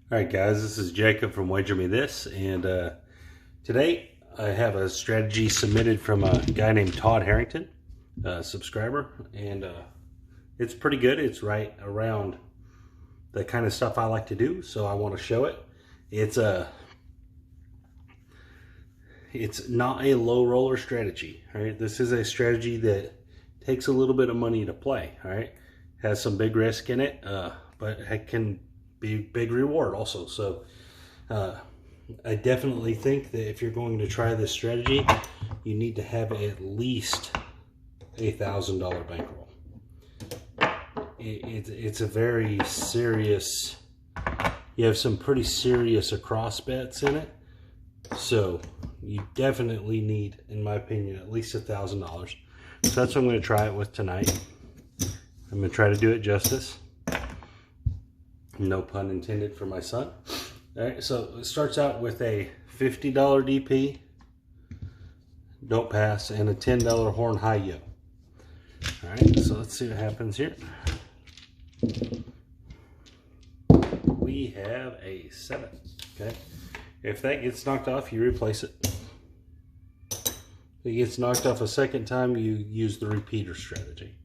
Alright guys, this is Jacob from Wager Me This, and today I have a strategy submitted from a guy named Todd Harrington, a subscriber, and it's pretty good. It's right around the kind of stuff I like to do, so I want to show it. It's not a low roller strategy, right? This is a strategy that takes a little bit of money to play, right? Has some big risk in it, but it can be big reward also. So I definitely think that if you're going to try this strategy, you need to have at least $1,000 bankroll. It's a very serious, you have some pretty serious across bets in it, so you definitely need, in my opinion, at least $1,000. So that's what I'm going to try it with tonight. I'm going to try to do it justice. No pun intended for my son. All right, so it starts out with a $50 DP, don't pass, and a $10 horn high yo. All right, so let's see what happens here. We have a 7. Okay, if that gets knocked off, you replace it. If it gets knocked off a second time, you use the repeater strategy.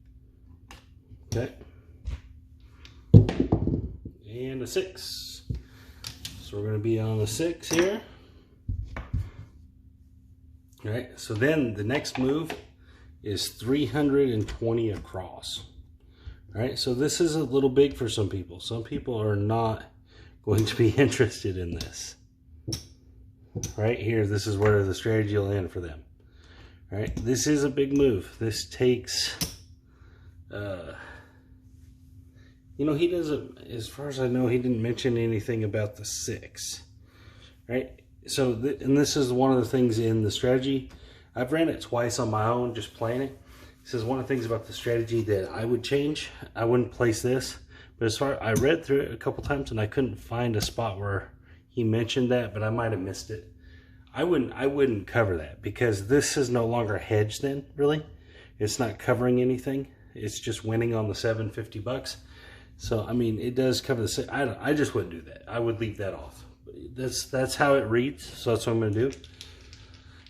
Okay. And a 6. So we're going to be on the 6 here. All right, so then the next move is 320 across. All right, so this is a little big for some people. Some people are not going to be interested in this. Right here, this is where the strategy will end for them. All right, this is a big move. This takes... you know, he doesn't, as far as I know, he didn't mention anything about the 6, right? So, and this is one of the things in the strategy. I've ran it twice on my own, just playing it. This is one of the things about the strategy that I would change. I wouldn't place this, but as far, I read through it a couple times and I couldn't find a spot where he mentioned that, but I might have missed it. I wouldn't cover that because this is no longer hedged then, really. It's not covering anything. It's just winning on the $750. So, I mean, it does cover the... I just wouldn't do that. I would leave that off. That's how it reads, so that's what I'm going to do.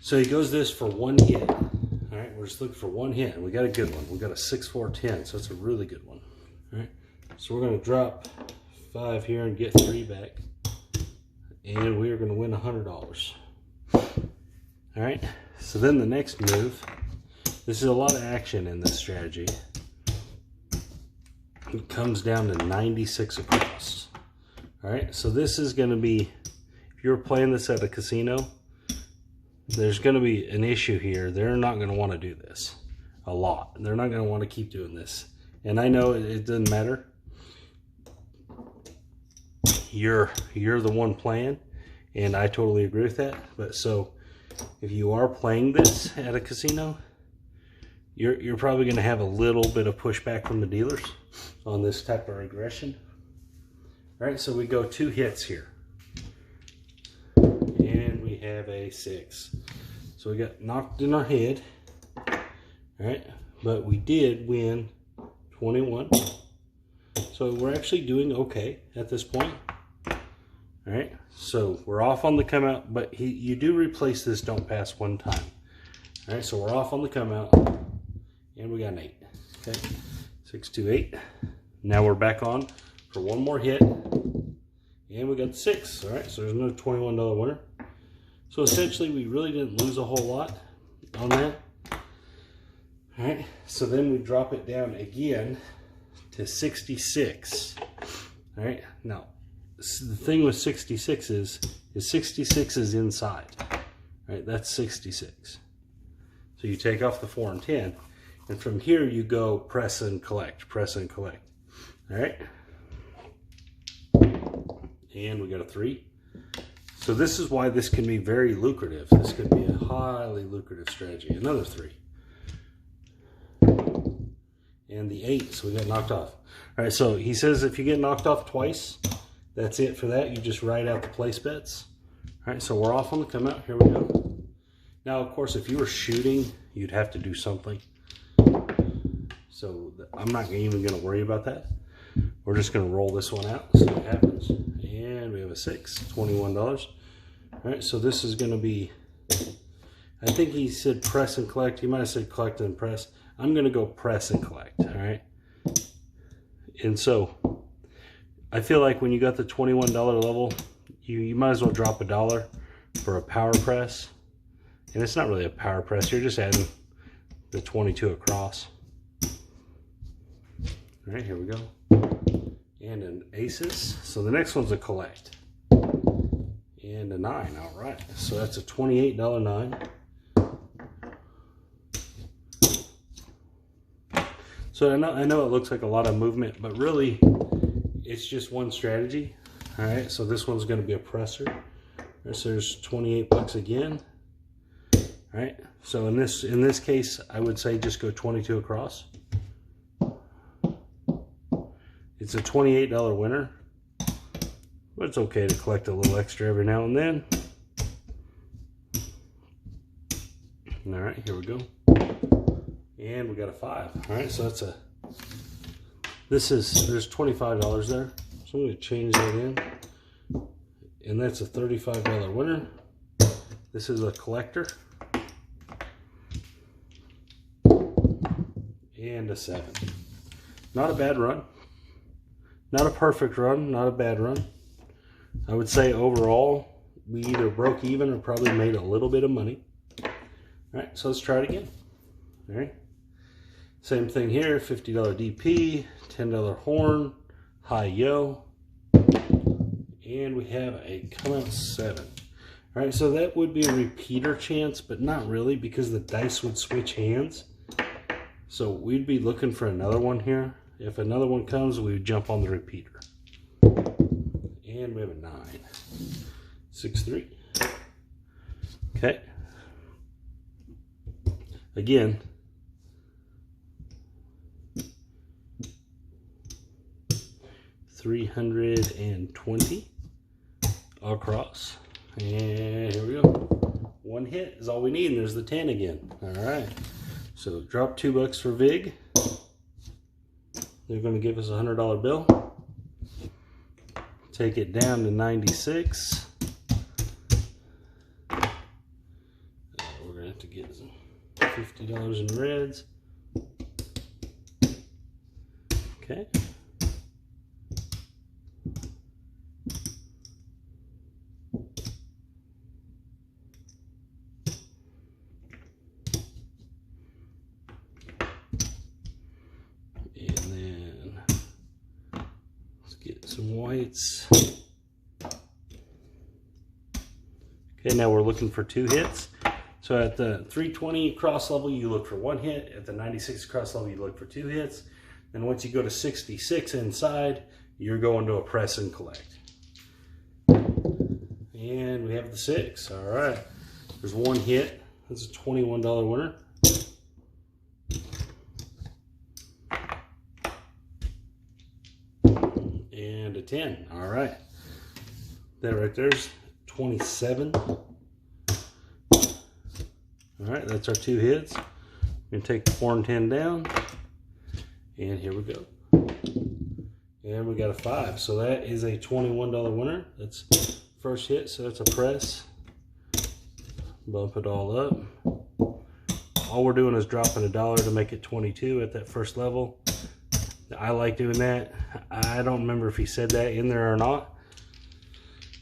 So he goes this for 1 hit. All right, we're just looking for 1 hit. We got a good one. We got a 6-4-10, so it's a really good one. All right, so we're going to drop 5 here and get 3 back. And we are going to win $100. All right, so then the next move. This is a lot of action in this strategy. It comes down to 96 across. All right, so this is going to be, if you're playing this at a casino, there's going to be an issue here. They're not going to want to do this a lot. They're not going to want to keep doing this. And I know it doesn't matter. You're the one playing, and I totally agree with that. But so if you are playing this at a casino, you're probably going to have a little bit of pushback from the dealers on this type of regression. All right, so we go 2 hits here. And we have a 6. So we got knocked in our head. All right, but we did win 21. So we're actually doing okay at this point. All right, so we're off on the come out, but you do replace this don't pass 1 time. All right, so we're off on the come out. And we got an 8. Okay, 6, 2, 8. Now we're back on for 1 more hit. And we got 6. All right, so there's another $21 winner. So essentially, we really didn't lose a whole lot on that. All right, so then we drop it down again to 66. All right, now the thing with 66 is 66 is inside. All right, that's 66. So you take off the 4 and 10. And from here, you go press and collect, press and collect. All right. And we got a 3. So this is why this can be very lucrative. This could be a highly lucrative strategy. Another 3. And the 8, so we got knocked off. All right, so he says if you get knocked off twice, that's it for that. You just write out the place bets. All right, so we're off on the come out. Here we go. Now, of course, if you were shooting, you'd have to do something. So I'm not even going to worry about that. We're just going to roll this one out, see what happens. And we have a 6, $21. All right, so this is going to be, I think he said press and collect. He might have said collect and press. I'm going to go press and collect, all right? And so I feel like when you got the $21 level, you might as well drop $1 for a power press. And it's not really a power press. You're just adding the 22 across. All right, here we go. And an aces. So the next one's a collect. And a 9, all right. So that's a $28 9. So I know it looks like a lot of movement, but really it's just one strategy. All right, so this one's gonna be a presser. So there's 28 bucks again. All right, so in this case, I would say just go 22 across. It's a $28 winner, but it's okay to collect a little extra every now and then. All right, here we go. And we got a 5. All right, so there's $25 there. So I'm gonna change that in. And that's a $35 winner. This is a collector. And a 7. Not a bad run. Not a perfect run, not a bad run. I would say overall, we either broke even or probably made a little bit of money. All right, so let's try it again. All right. Same thing here, $50 DP, $10 horn, high yo, and we have a come out 7. All right, so that would be a repeater chance, but not really because the dice would switch hands. So we'd be looking for another one here. If another one comes, we would jump on the repeater. And we have a 9, 6, 3. Okay. Again, $320 across. And here we go. One hit is all we need, and there's the 10 again. All right. So drop $2 for VIG. They're going to give us a $100 bill. Take it down to 96. We're going to have to get some $50 in reds. Okay. And then let's get some whites. Okay, now we're looking for 2 hits. So at the 320 cross level, you look for 1 hit. At the 96 cross level, you look for 2 hits. Then once you go to 66 inside, you're going to a press and collect. And we have the 6. All right. There's 1 hit. That's a $21 winner. And a 10. All right. That right there's 27. All right, that's our 2 hits. We're gonna take the 4 and 10 down. And here we go. And we got a 5. So that is a $21 winner. That's first hit, so that's a press. Bump it all up. All we're doing is dropping $1 to make it 22 at that first level. I like doing that. I don't remember if he said that in there or not.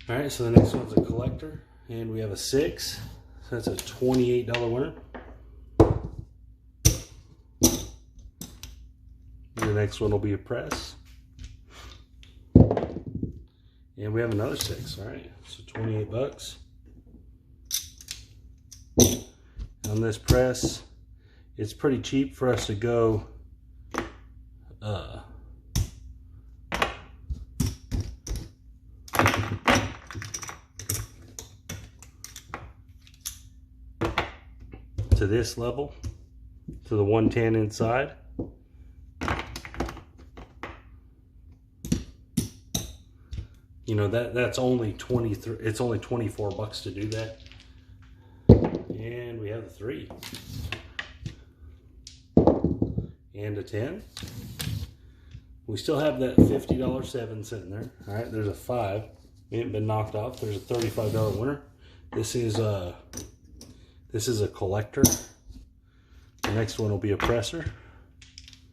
All right, so the next one's a collector. And we have a 6. So that's a $28 winner. The next one will be a press. And we have another 6, all right. So 28 bucks. On this press, it's pretty cheap for us to go to this level, to the 110 inside. You know, that's only 23, it's only 24 bucks to do that. And we have a 3. And a 10. We still have that $50 7 sitting there. All right, there's a 5. We haven't been knocked off. There's a $35 winner. This is a collector. The next one will be a presser.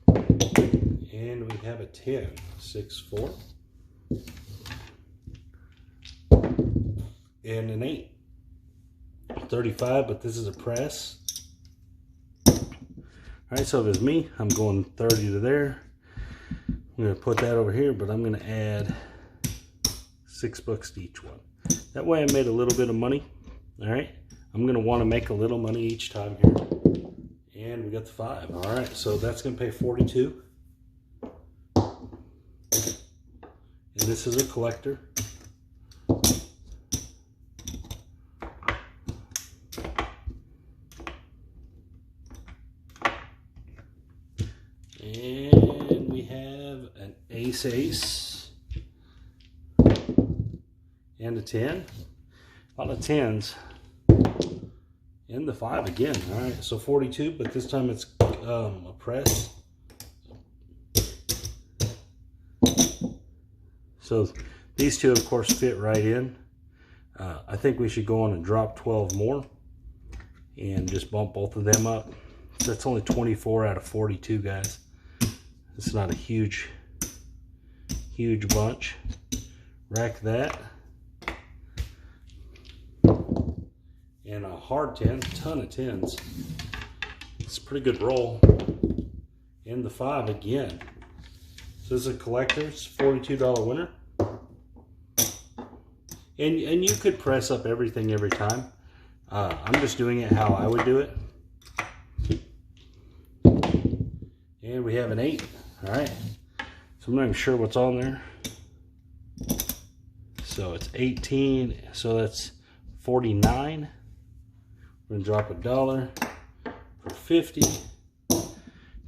And we have a 10, 6, 4. And an 8. 35, but this is a press. Alright, so if it's me, I'm going 30 to there. I'm going to put that over here, but I'm going to add $6 to each one. That way I made a little bit of money. Alright, I'm going to want to make a little money each time here. And we got the 5. Alright, so that's going to pay 42. And this is a collector. And we have an ace, and a 10. A lot of 10s. And the 5 again. All right, so 42, but this time it's a press. So these two, of course, fit right in. I think we should go on and drop 12 more and just bump both of them up. So that's only 24 out of 42, guys. It's not a huge bunch. Rack that. And a hard 10, ton of 10s. It's a pretty good roll. And the 5 again. So this is a collector's $42 winner. And you could press up everything every time. I'm just doing it how I would do it. And we have an 8. All right. So I'm not even sure what's on there. So it's 18. So that's 49. We're going to drop $1 for 50. At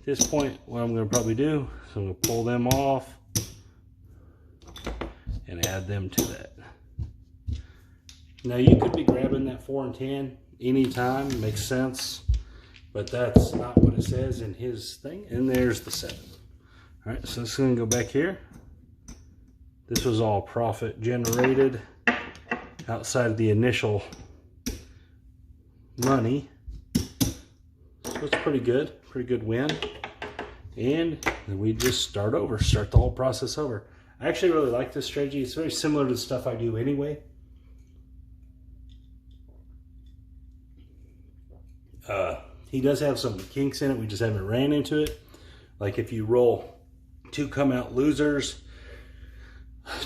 this point, what I'm going to probably do is I'm going to pull them off and add them to that. Now you could be grabbing that 4 and 10 anytime, makes sense, but that's not what it says in his thing. And there's the 7. All right, so this is going to go back here. This was all profit generated outside of the initial money. So it's pretty good win. And we just start the whole process over. I actually really like this strategy. It's very similar to the stuff I do anyway. He does have some kinks in it. We just haven't ran into it. Like if you roll 2 come out losers,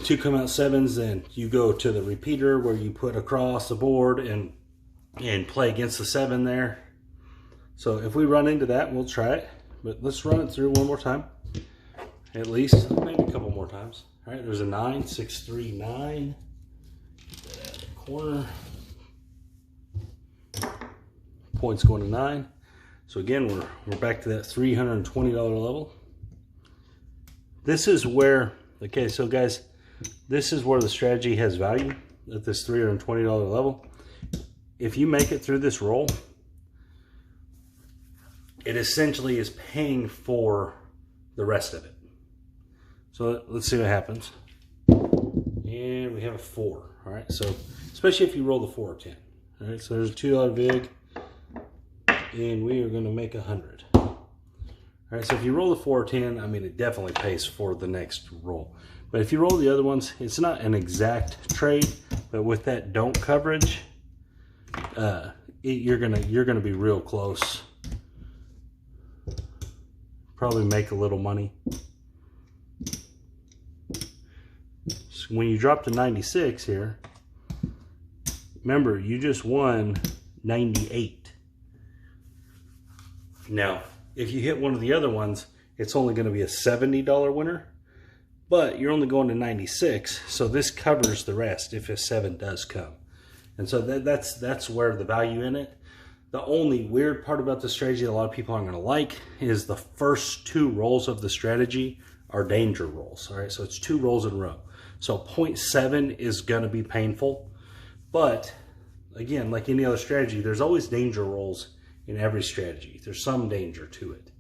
2 come out 7s, then you go to the repeater where you put across the board and play against the 7 there. So if we run into that, we'll try it. But let's run it through one more time. At least, maybe a couple more times. All right, there's a 9, 6, 3, 9. Get that out of the corner. Points going to 9. So again, we're back to that $320 level. This is where, okay, so guys, this is where the strategy has value at this $320 level. If you make it through this roll, it essentially is paying for the rest of it. So let's see what happens. And we have a 4. All right, so especially if you roll the 4 or 10. All right, so there's a $2 vig. And we are going to make 100. All right, so if you roll the 4 or 10, I mean, it definitely pays for the next roll. But if you roll the other ones, it's not an exact trade, but with that don't coverage, you're gonna be real close. Probably make a little money. So when you drop to 96 here, remember you just won 98. Now, if you hit one of the other ones, it's only going to be a $70 winner, but you're only going to 96, so this covers the rest if a 7 does come. And so that's where the value in it. The only weird part about the strategy that a lot of people aren't going to like is the first 2 rolls of the strategy are danger rolls. All right, so it's 2 rolls in a row. So 0.7 is going to be painful, but again, like any other strategy, there's always danger rolls in every strategy. There's some danger to it.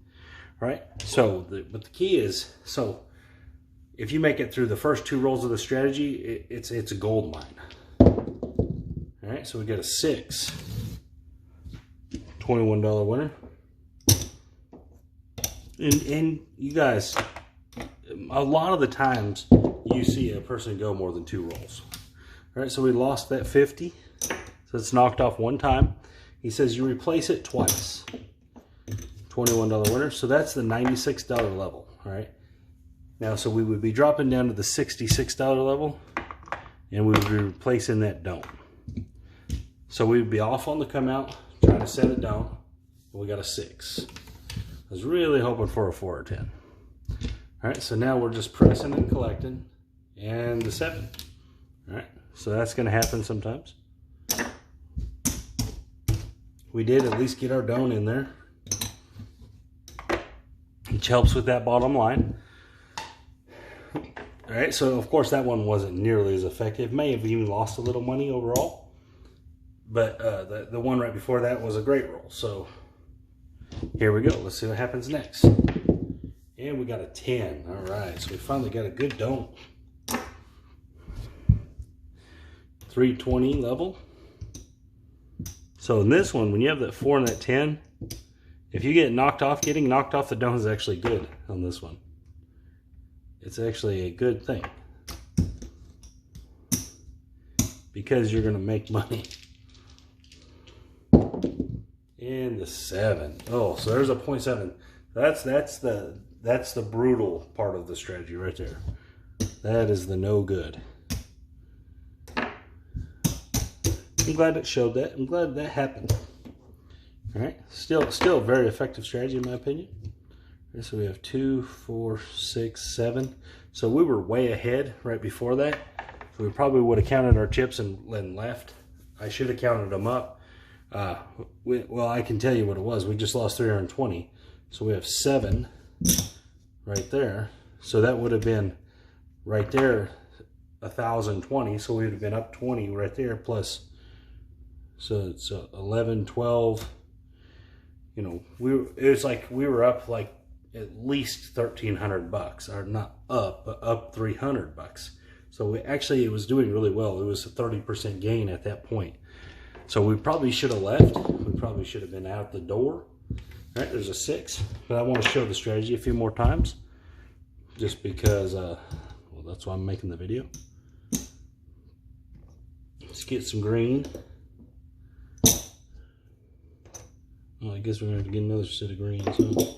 All right, so but the key is, so if you make it through the first 2 rolls of the strategy, it's a gold mine. All right, so we got a 6, $21 winner. And you guys, a lot of the times you see a person go more than 2 rolls. All right, so we lost that 50, so it's knocked off 1 time. He says you replace it twice. $21 winner, so that's the $96 level. All right, now so we would be dropping down to the $66 level, and we would be replacing that dome. So we would be off on the come out, trying to set it down. We got a 6. I was really hoping for a 4 or 10. All right, so now we're just pressing and collecting, and the 7. All right, so that's going to happen sometimes. We did at least get our dome in there, which helps with that bottom line. All right, so of course that one wasn't nearly as effective. May have even lost a little money overall, but the one right before that was a great roll. So here we go. Let's see what happens next. And we got a 10. All right, so we finally got a good dome. 320 level. So in this one, when you have that 4 and that 10, if you get knocked off, getting knocked off the dome is actually good on this one. It's actually a good thing, because you're going to make money. And the 7. Oh, so there's a 0.7. That's the brutal part of the strategy right there. That is the no good. I'm glad it showed that. I'm glad that happened. All right, still a very effective strategy in my opinion. So we have 2, 4, 6, 7. So we were way ahead right before that. So we probably would have counted our chips and left. I should have counted them up. Well, I can tell you what it was. We just lost 320. So we have 7 right there. So that would have been right there 1,020. So we would have been up 20 right there plus. So it's 11, 12. You know, it was like we were up like at least $1,300, or not up, but up $300. So it was doing really well. It was a 30% gain at that point. So we probably should have left. We probably should have been out the door. All right, there's a 6. But I want to show the strategy a few more times, just because, well, that's why I'm making the video. Let's get some green. Well, I guess we're going to have to get another set of green. So.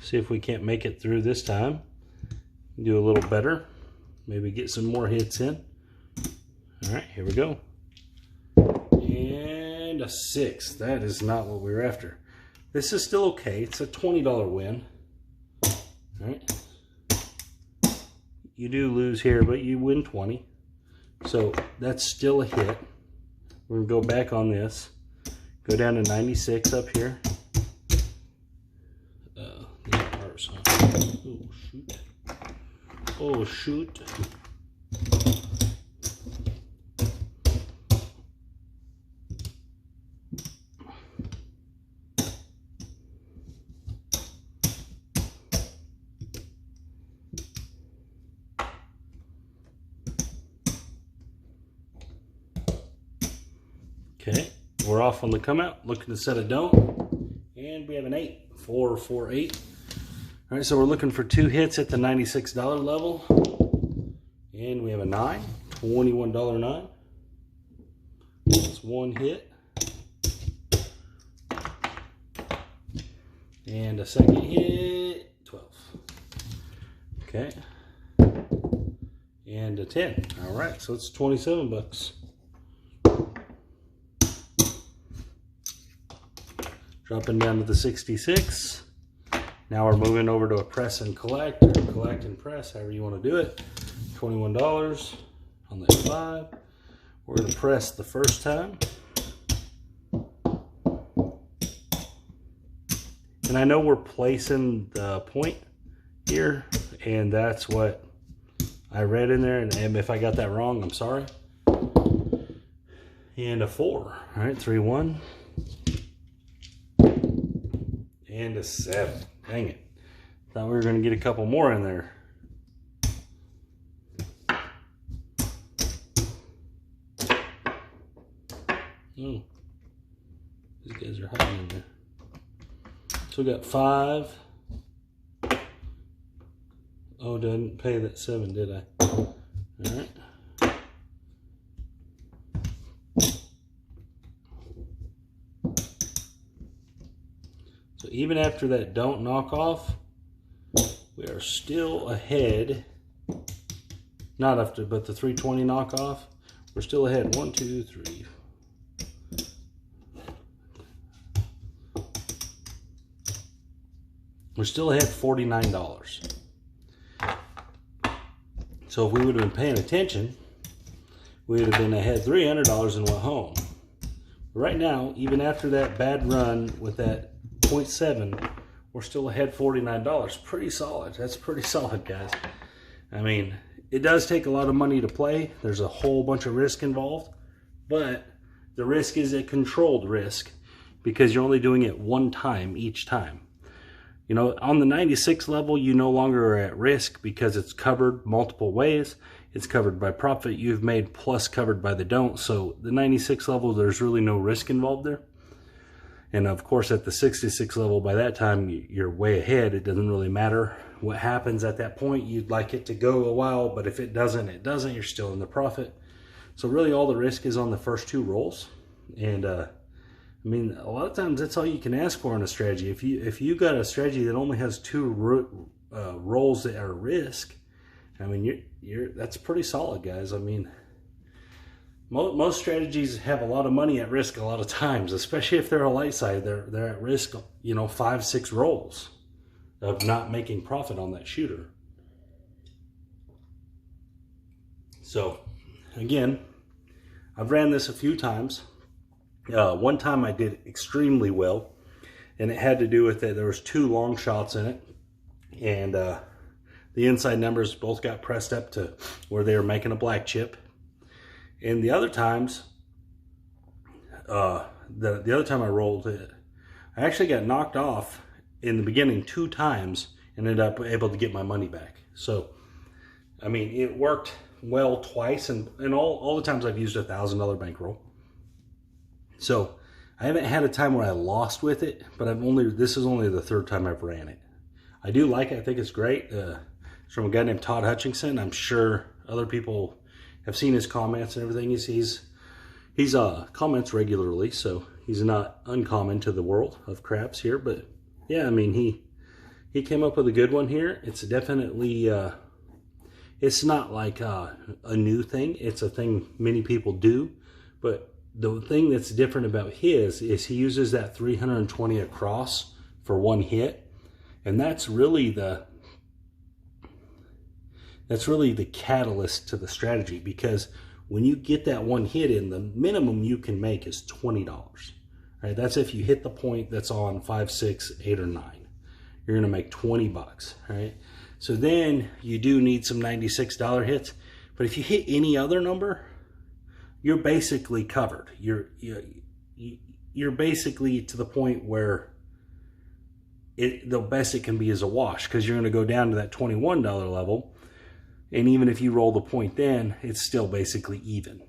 See if we can't make it through this time. Do a little better. Maybe get some more hits in. All right, here we go. And a 6. That is not what we were after. This is still okay. It's a $20 win. All right. You do lose here, but you win 20. So that's still a hit. We're going to go back on this. Go down to 96 up here. Oh, shoot. Oh, shoot. Okay, we're off on the come out, looking to set a dome, and we have an 8, 4, 4, 8. All right, so we're looking for 2 hits at the $96 level, and we have a 9, $21 9. That's 1 hit, and a second hit, 12. Okay, and a 10. All right, so it's $27. Dropping down to the 66. Now we're moving over to a press and collect, or collect and press, however you want to do it. $21 on the 5. We're going to press the first time. And I know we're placing the point here, and that's what I read in there. And if I got that wrong, I'm sorry. And a 4. All right, 3, 1. And a 7. Dang it. Thought we were going to get a couple more in there. Oh. These guys are hiding in there. So we got 5. Oh, didn't pay that 7, did I? All right. So even after that don't knock off, we are still ahead. Not after, but the 320 knockoff, we're still ahead. 1, 2, 3. We're still ahead $49. So if we would have been paying attention, we would have been ahead $300 and went home. But right now, even after that bad run with that 0.7, we're still ahead $49. Pretty solid. That's pretty solid, guys. I mean, it does take a lot of money to play. There's a whole bunch of risk involved, but the risk is a controlled risk because you're only doing it one time each time. You know, on the 96 level, you no longer are at risk because it's covered multiple ways. It's covered by profit you've made plus covered by the don't. So the 96 level, there's really no risk involved there. And of course, at the 66 level, by that time, you're way ahead. It doesn't really matter what happens at that point. You'd like it to go a while, but if it doesn't, it doesn't. You're still in the profit. So really all the risk is on the first 2 rolls. And I mean, a lot of times that's all you can ask for in a strategy. If you got a strategy that only has 2 rolls that are risk, I mean, that's pretty solid, guys. I mean, most strategies have a lot of money at risk a lot of times, especially if they're a light side. They're at risk, you know, 5, 6 rolls of not making profit on that shooter. So, again, I've ran this a few times. One time I did extremely well, and it had to do with that there was 2 long shots in it, and the inside numbers both got pressed up to where they were making a black chip. And the other times, the other time I rolled it, I actually got knocked off in the beginning 2 times and ended up able to get my money back. So, I mean, it worked well twice, and all the times I've used a $1,000 bankroll. So I haven't had a time where I lost with it, but this is only the 3rd time I've ran it. I do like it. I think it's great. It's from a guy named Todd Harrington. I'm sure other people have seen his comments and everything. He's comments regularly, so he's not uncommon to the world of craps here. But yeah, I mean, he came up with a good one here. It's definitely it's not like a new thing. It's a thing many people do, but the thing that's different about his is he uses that 320 across for 1 hit, and that's really the catalyst to the strategy, because when you get that 1 hit in, the minimum you can make is $20. Right? That's if you hit the point that's on 5, 6, 8, or 9. You're going to make $20. Right? So then you do need some $96 hits, but if you hit any other number, you're basically covered. You're basically to the point where the best it can be is a wash, because you're going to go down to that $21 level, and even if you roll the point then, it's still basically even.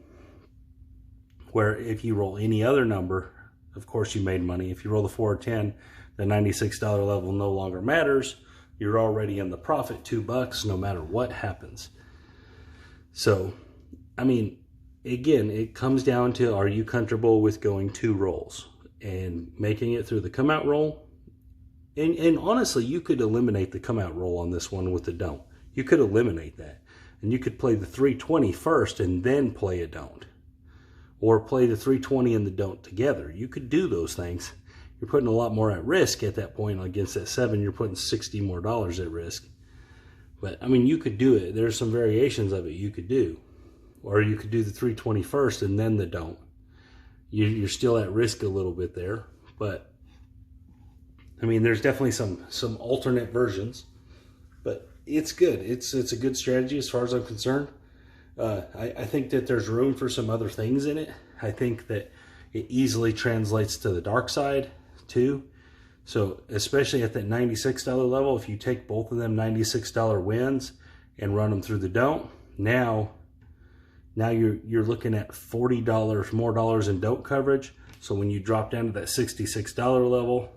Where if you roll any other number, of course you made money. If you roll the 4 or 10, the $96 level no longer matters. You're already in the profit, $2 no matter what happens. So, I mean, again, it comes down to, are you comfortable with going 2 rolls and making it through the come out roll? And honestly, you could eliminate the come out roll on this one with the don't. You could eliminate that. And you could play the 320 first and then play a don't. Or play the 320 and the don't together. You could do those things. You're putting a lot more at risk at that point. Against that 7, you're putting $60 more at risk. But, I mean, you could do it. There's some variations of it you could do. Or you could do the 320 first and then the don't. You're still at risk a little bit there. But, I mean, there's definitely some alternate versions. But it's good. It's a good strategy as far as I'm concerned. I think that there's room for some other things in it. I think that it easily translates to the dark side too. So especially at that $96 level, if you take both of them $96 wins and run them through the don't, now you're looking at $40 more dollars in don't coverage. So when you drop down to that $66 level,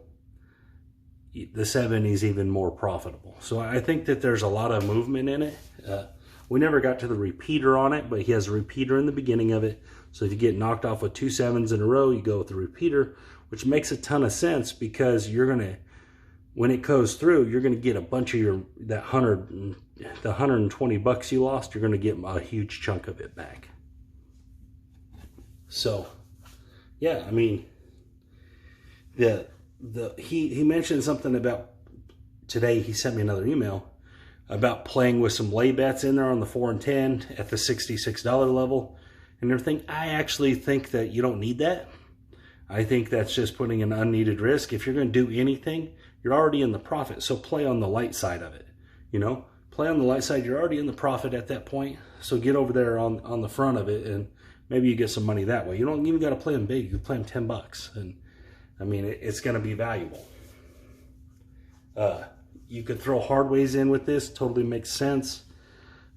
the 70 is even more profitable. So I think that there's a lot of movement in it. We never got to the repeater on it, but he has a repeater in the beginning of it. So if you get knocked off with 2 7s in a row, you go with the repeater, which makes a ton of sense because you're gonna, when it goes through, you're gonna get a bunch of the 120 bucks you lost. You're gonna get a huge chunk of it back. So, yeah, I mean, he mentioned something about today. He sent me another email about playing with some lay bets in there on the 4 and 10 at the $66 level and everything. I actually think that you don't need that. I think that's just putting an unneeded risk. If you're going to do anything, you're already in the profit. So play on the light side of it. You know, play on the light side. You're already in the profit at that point. So get over there on the front of it, and maybe you get some money that way. You don't even got to play them big. You can play them 10 bucks, and I mean, it's going to be valuable. You could throw hard ways in with this. Totally makes sense.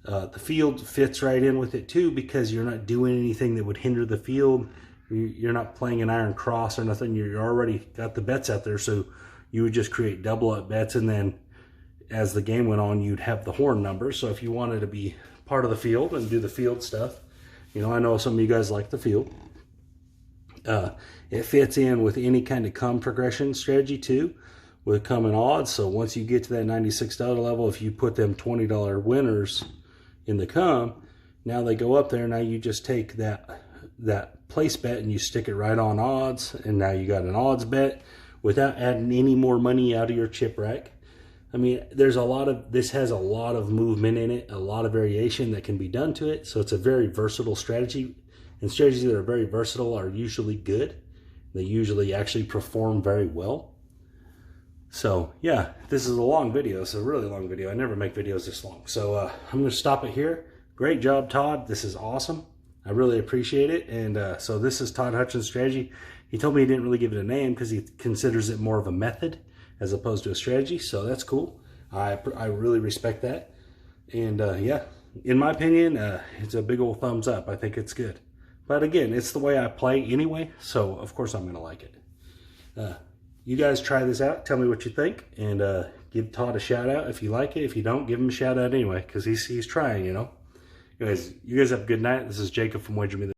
The field fits right in with it too, because you're not doing anything that would hinder the field. You're not playing an iron cross or nothing. You're already got the bets out there. So you would just create double up bets. And then as the game went on, you'd have the horn numbers. So if you wanted to be part of the field and do the field stuff, you know, I know some of you guys like the field. It fits in with any kind of come progression strategy too, with coming odds. So once you get to that $96 level, if you put them $20 winners in the come, now they go up there. Now you just take that place bet and you stick it right on odds, and now you got an odds bet without adding any more money out of your chip rack. I mean, this has a lot of movement in it, a lot of variation that can be done to it. So it's a very versatile strategy, and strategies that are very versatile are usually good. They usually actually perform very well. So yeah, this is a long video. It's a really long video. I never make videos this long. So I'm going to stop it here. Great job, Todd. This is awesome. I really appreciate it. And so this is Todd Hutchins' strategy. He told me he didn't really give it a name because he considers it more of a method as opposed to a strategy. So that's cool. I really respect that. And yeah, in my opinion, it's a big old thumbs up. I think it's good. But again, it's the way I play anyway. So of course I'm going to like it. You guys try this out. Tell me what you think, and give Todd a shout out if you like it. If you don't, give him a shout out anyway, because he's trying, you know. Anyways, you guys have a good night. This is Jacob from Wager Me the